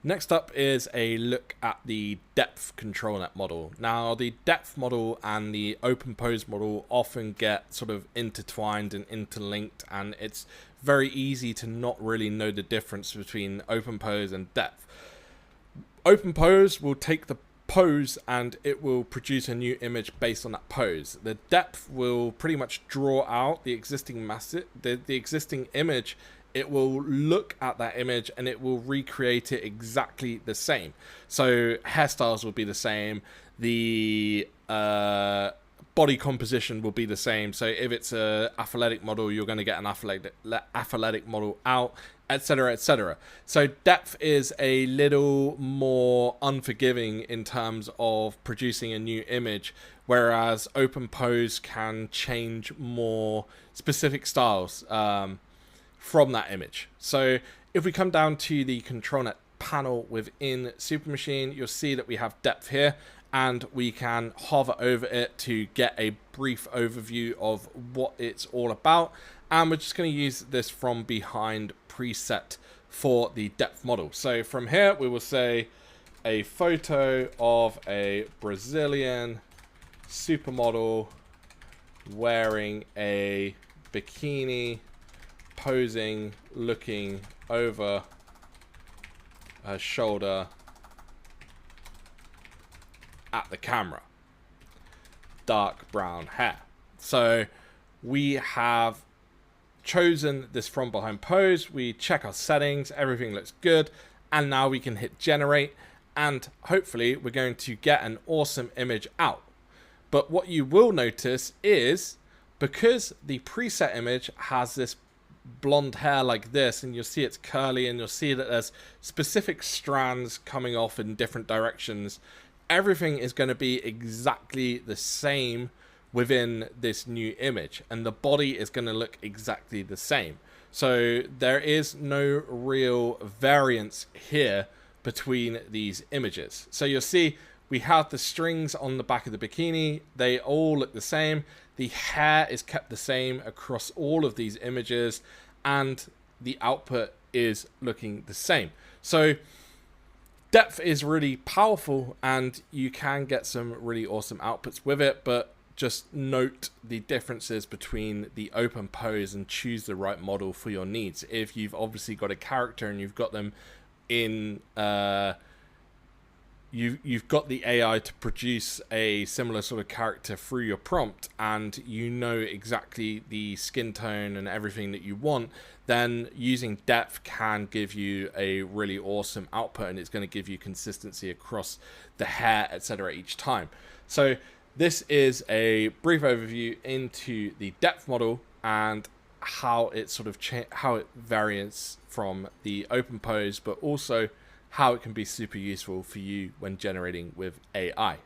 Next up is a look at the Depth ControlNet model. Now, the Depth model and the OpenPose model often get sort of intertwined and interlinked, and it's very easy to not really know the difference between OpenPose and Depth. OpenPose will take the pose and it will produce a new image based on that pose. The Depth will pretty much draw out the existing the existing image. It will look at that image and it will recreate it exactly the same. So hairstyles will be the same. The body composition will be the same. So if it's a athletic model, you're going to get an athletic model out, etc., etc. So Depth is a little more unforgiving in terms of producing a new image, whereas OpenPose can change more specific styles from that image. So if we come down to the ControlNet panel within Supermachine, you'll see that we have Depth here, and we can hover over it to get a brief overview of what it's all about. And we're just going to use this from behind preset for the Depth model. So from here, we will say a photo of a Brazilian supermodel wearing a bikini, posing, looking over her shoulder at the camera. Dark brown hair. So we have chosen this from behind pose. We check our settings, everything looks good, and now we can hit generate, and hopefully we're going to get an awesome image out. But what you will notice is, because the preset image has this blonde hair like this, and you'll see it's curly, and you'll see that there's specific strands coming off in different directions, everything is going to be exactly the same within this new image, and the body is going to look exactly the same. So there is no real variance here between these images. So you'll see we have the strings on the back of the bikini. They all look the same. The hair is kept the same across all of these images, and the output is looking the same. So Depth is really powerful, and you can get some really awesome outputs with it, but just note the differences between the OpenPose and choose the right model for your needs. If you've obviously got a character and you've got them in you've got the AI to produce a similar sort of character through your prompt, and you know exactly the skin tone and everything that you want, then using Depth can give you a really awesome output, and it's going to give you consistency across the hair, etc. each time. So this is a brief overview into the Depth model and how it sort of how it varies from the OpenPose, but also how it can be super useful for you when generating with AI.